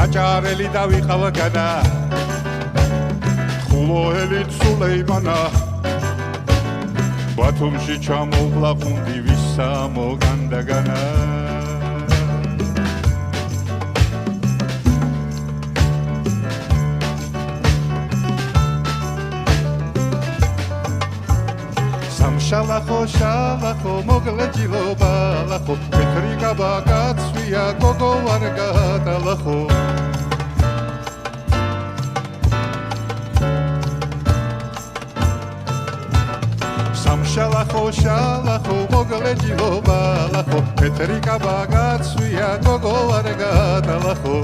აჭარელი დავიყავა განა ხულოელი სულეიმანა ბათუმში ჩამოვლა ხუნდი ვისა მოგანდაგანა სამშალახო შალახო მოგლეჯილობა ლახო პეტრი გაბაგაცვია გოგო არ გადალახო შალახო შალახო მოგლეჯილობა ლახო პეტრი გაბაგაცვია გოგო არ გადალახო